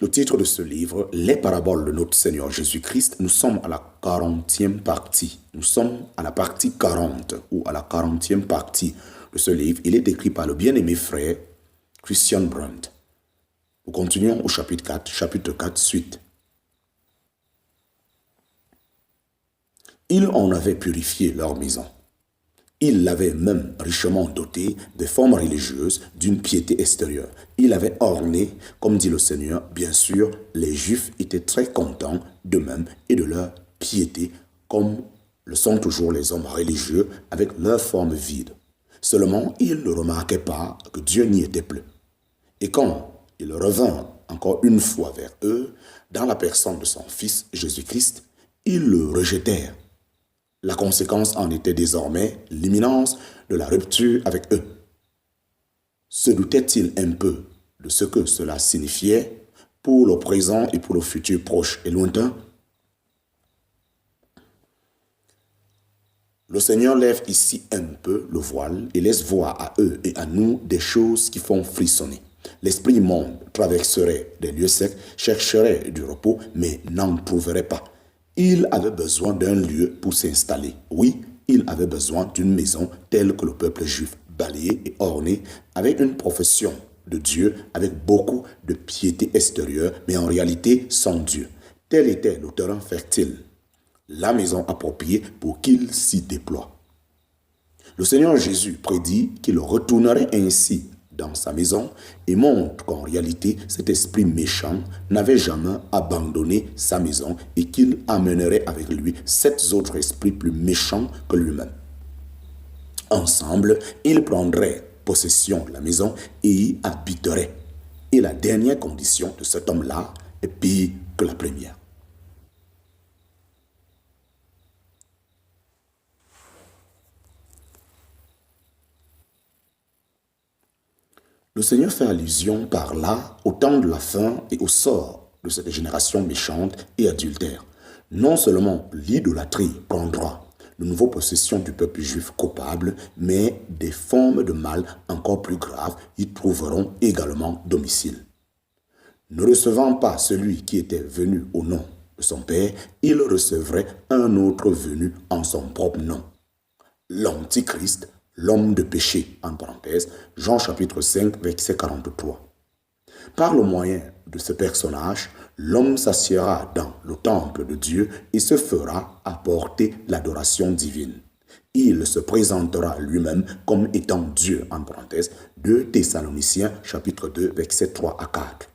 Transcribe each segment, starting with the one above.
Le titre de ce livre, Les paraboles de notre Seigneur Jésus-Christ, nous sommes à la 40e partie. Nous sommes à la partie 40 ou à la 40e partie de ce livre. Il est écrit par le bien-aimé frère Christian Brandt. Nous continuons au chapitre 4, suite. Ils en avaient purifié leur maison. Ils l'avaient même richement doté des formes religieuses d'une piété extérieure. Ils l'avaient orné, comme dit le Seigneur. Bien sûr, les Juifs étaient très contents d'eux-mêmes et de leur piété, comme le sont toujours les hommes religieux avec leur forme vide. Seulement, ils ne remarquaient pas que Dieu n'y était plus. Et quand il revint encore une fois vers eux, dans la personne de son Fils Jésus-Christ, ils le rejetèrent. La conséquence en était désormais l'imminence de la rupture avec eux. Se doutait-il un peu de ce que cela signifiait pour le présent et pour le futur proche et lointain? Le Seigneur lève ici un peu le voile et laisse voir à eux et à nous des choses qui font frissonner. L'esprit immonde traverserait des lieux secs, chercherait du repos, mais n'en trouverait pas. Il avait besoin d'un lieu pour s'installer. Oui, il avait besoin d'une maison telle que le peuple juif, balayé et orné, avec une profession de Dieu, avec beaucoup de piété extérieure, mais en réalité sans Dieu. Tel était le terrain fertile, la maison appropriée pour qu'il s'y déploie. Le Seigneur Jésus prédit qu'il retournerait ainsi dans sa maison et montre qu'en réalité, cet esprit méchant n'avait jamais abandonné sa maison et qu'il amènerait avec lui 7 autres esprits plus méchants que lui-même. Ensemble, ils prendraient possession de la maison et y habiteraient. Et la dernière condition de cet homme-là est pire que la première. Le Seigneur fait allusion par là au temps de la fin et au sort de cette génération méchante et adultère. Non seulement l'idolâtrie prendra de nouveau possession du peuple juif coupable, mais des formes de mal encore plus graves y trouveront également domicile. Ne recevant pas celui qui était venu au nom de son Père, il recevrait un autre venu en son propre nom. L'Antichrist, l'homme de péché, en parenthèse, Jean chapitre 5, verset 43. Par le moyen de ce personnage, l'homme s'assiera dans le temple de Dieu et se fera apporter l'adoration divine. Il se présentera lui-même comme étant Dieu, en parenthèse, 2 Thessaloniciens chapitre 2, verset 3 à 4.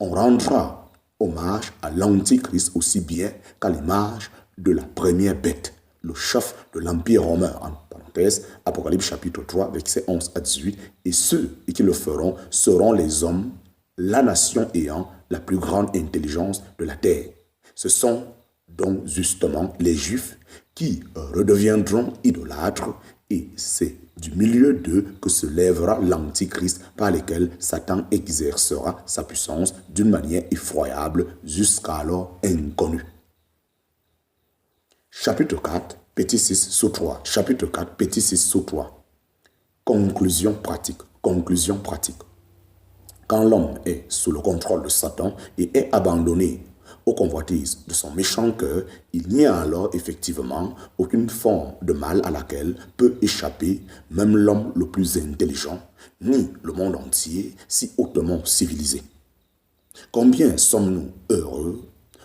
On rendra hommage à l'Antichrist aussi bien qu'à l'image de la première bête, le chef de l'Empire romain, en parenthèse, Apocalypse chapitre 3, versets 11 à 18, et ceux qui le feront seront les hommes, la nation ayant la plus grande intelligence de la terre. Ce sont donc justement les Juifs qui redeviendront idolâtres, et c'est du milieu d'eux que se lèvera l'Antichrist par lequel Satan exercera sa puissance d'une manière effroyable jusqu'alors inconnue. Chapitre 4, petit 6 sur 3. Chapitre 4, petit 6 sur 3. Conclusion pratique. Conclusion pratique. Quand l'homme est sous le contrôle de Satan et est abandonné aux convoitises de son méchant cœur, il n'y a alors effectivement aucune forme de mal à laquelle peut échapper même l'homme le plus intelligent, ni le monde entier si hautement civilisé. Combien sommes-nous heureux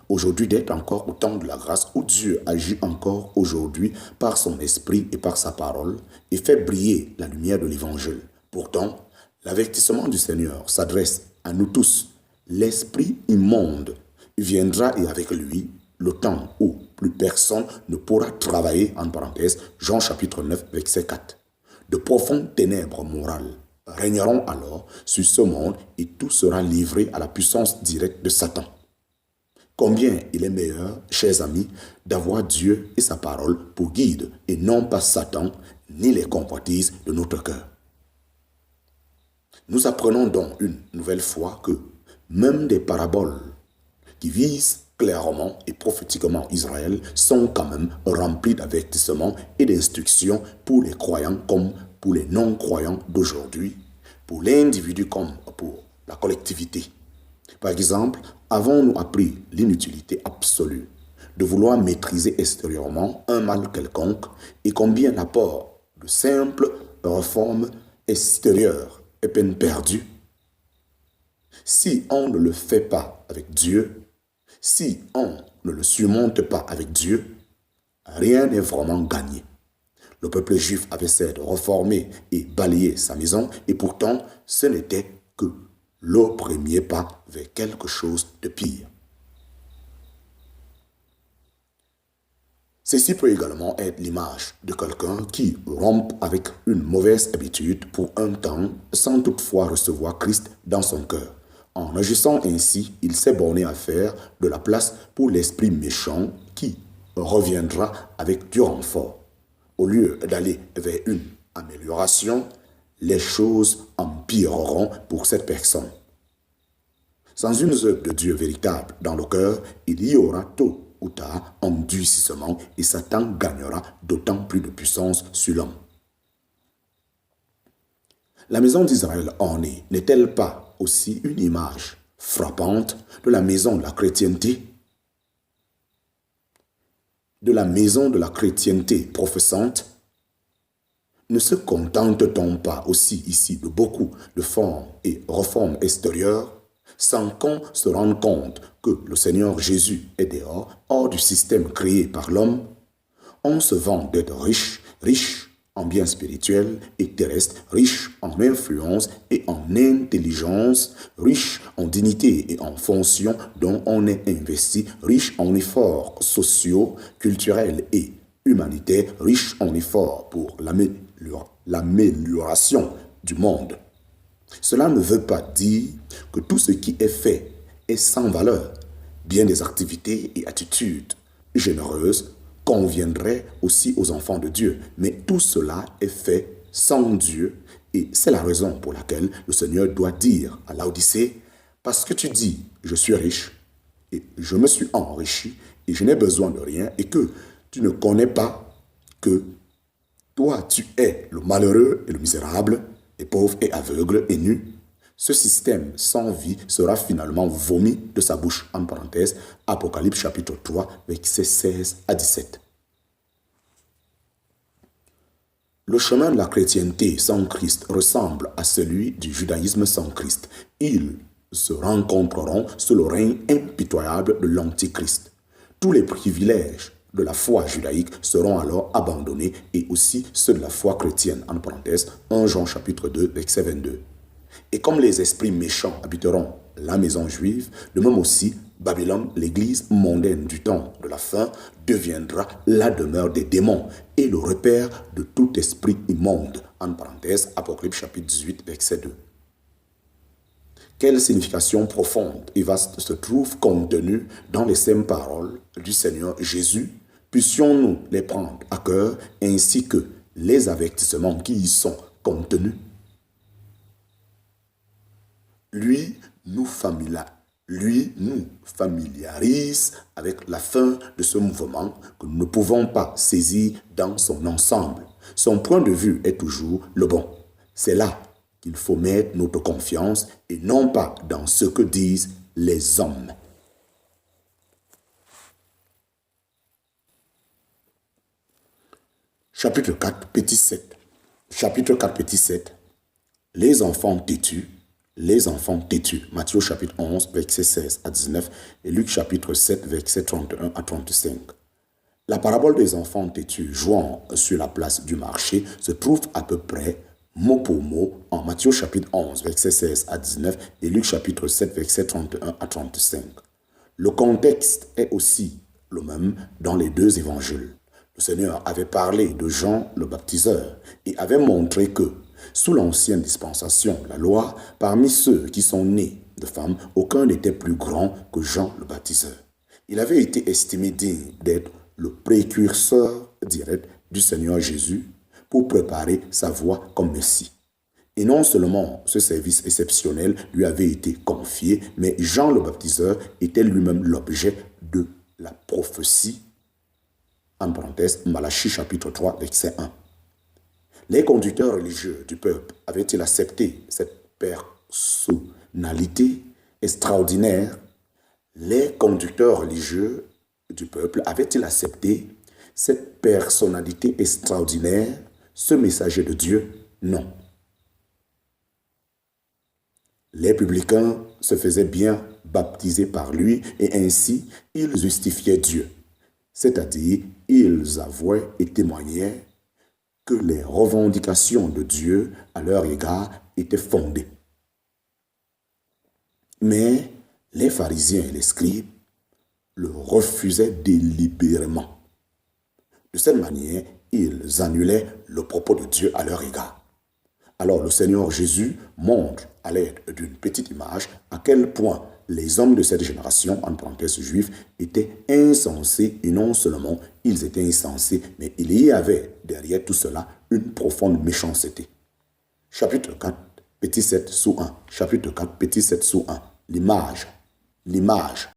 aujourd'hui d'être encore au temps de la grâce où Dieu agit encore aujourd'hui par son esprit et par sa parole et fait briller la lumière de l'évangile. Pourtant, l'avertissement du Seigneur s'adresse à nous tous. L'esprit immonde viendra et avec lui le temps où plus personne ne pourra travailler, en parenthèse, Jean chapitre 9, verset 4. De profondes ténèbres morales régneront alors sur ce monde et tout sera livré à la puissance directe de Satan. Combien il est meilleur, chers amis, d'avoir Dieu et sa parole pour guide et non pas Satan ni les convoitises de notre cœur. Nous apprenons donc une nouvelle fois que même des paraboles qui visent clairement et prophétiquement Israël sont quand même remplies d'avertissements et d'instructions pour les croyants comme pour les non-croyants d'aujourd'hui, pour l'individu comme pour la collectivité. Par exemple, avons-nous appris l'inutilité absolue de vouloir maîtriser extérieurement un mal quelconque et combien l'apport de simples réformes extérieures est peine perdue? Si on ne le fait pas avec Dieu, si on ne le surmonte pas avec Dieu, rien n'est vraiment gagné. Le peuple juif avait certes reformé et balayé sa maison, et pourtant ce n'était que le premier pas vers quelque chose de pire. Ceci peut également être l'image de quelqu'un qui rompt avec une mauvaise habitude pour un temps sans toutefois recevoir Christ dans son cœur. En agissant ainsi, il s'est borné à faire de la place pour l'esprit méchant qui reviendra avec du renfort. Au lieu d'aller vers une amélioration, les choses empireront pour cette personne. Sans une œuvre de Dieu véritable dans le cœur, il y aura tôt ou tard endurcissement et Satan gagnera d'autant plus de puissance sur l'homme. La maison d'Israël ornée n'est-elle pas aussi une image frappante de la maison de la chrétienté? De la maison de la chrétienté professante? Ne se contente-t-on pas aussi ici de beaucoup de formes et réformes extérieures sans qu'on se rende compte que le Seigneur Jésus est dehors, hors du système créé par l'homme? On se vante d'être riche en biens spirituels et terrestres, riche en influence et en intelligence, riche en dignité et en fonction dont on est investi, riche en efforts sociaux, culturels et humanitaires, riche en efforts pour l'amélioration du monde. Cela ne veut pas dire que tout ce qui est fait est sans valeur. Bien des activités et attitudes généreuses conviendraient aussi aux enfants de Dieu. Mais tout cela est fait sans Dieu et c'est la raison pour laquelle le Seigneur doit dire à Laodicée, parce que tu dis, je suis riche et je me suis enrichi et je n'ai besoin de rien et que tu ne connais pas que toi tu es le malheureux et le misérable, et pauvre et aveugle et nu. Ce système sans vie sera finalement vomi de sa bouche. En parenthèse, Apocalypse chapitre 3, versets 16 à 17. Le chemin de la chrétienté sans Christ ressemble à celui du judaïsme sans Christ. Ils se rencontreront sous le règne impitoyable de l'Antichrist. Tous les privilèges de la foi judaïque seront alors abandonnés et aussi ceux de la foi chrétienne. En parenthèse, 1 Jean chapitre 2, verset 22. Et comme les esprits méchants habiteront la maison juive, de même aussi Babylone, l'église mondaine du temps de la fin, deviendra la demeure des démons et le repère de tout esprit immonde. En parenthèse, Apocalypse chapitre 18, verset 2. Quelle signification profonde et vaste se trouve contenue dans les saintes paroles du Seigneur Jésus? Puissions-nous les prendre à cœur ainsi que les avertissements qui y sont contenus? Lui nous familiarise avec la fin de ce mouvement que nous ne pouvons pas saisir dans son ensemble. Son point de vue est toujours le bon. C'est là qu'il faut mettre notre confiance et non pas dans ce que disent les hommes. Chapitre 4, petit 7. Chapitre 4, petit 7. Les enfants têtus. Matthieu chapitre 11, verset 16 à 19 et Luc chapitre 7, verset 31 à 35. La parabole des enfants têtus jouant sur la place du marché se trouve à peu près mot pour mot en Matthieu chapitre 11, verset 16 à 19 et Luc chapitre 7, verset 31 à 35. Le contexte est aussi le même dans les deux évangiles. Le Seigneur avait parlé de Jean le baptiseur et avait montré que sous l'ancienne dispensation, la loi, parmi ceux qui sont nés de femmes, aucun n'était plus grand que Jean le baptiseur. Il avait été estimé digne d'être le précurseur direct du Seigneur Jésus pour préparer sa voie comme Messie. Et non seulement ce service exceptionnel lui avait été confié, mais Jean le baptiseur était lui-même l'objet de la prophétie. En parenthèse, Malachie chapitre 3, verset 1. Les conducteurs religieux du peuple avaient-ils accepté cette personnalité extraordinaire, les conducteurs religieux du peuple avaient-ils accepté cette personnalité extraordinaire, ce messager de Dieu? Non. Les publicains se faisaient bien baptiser par lui et ainsi ils justifiaient Dieu. C'est-à-dire, ils avouaient et témoignaient que les revendications de Dieu à leur égard étaient fondées. Mais les pharisiens et les scribes le refusaient délibérément. De cette manière, ils annulaient le propos de Dieu à leur égard. Alors le Seigneur Jésus montre à l'aide d'une petite image à quel point les hommes de cette génération, en parenthèse juifs, étaient insensés et non seulement ils étaient insensés, mais il y avait derrière tout cela une profonde méchanceté. Chapitre 4, petit 7 sous 1. Chapitre 4, petit 7 sous 1. L'image.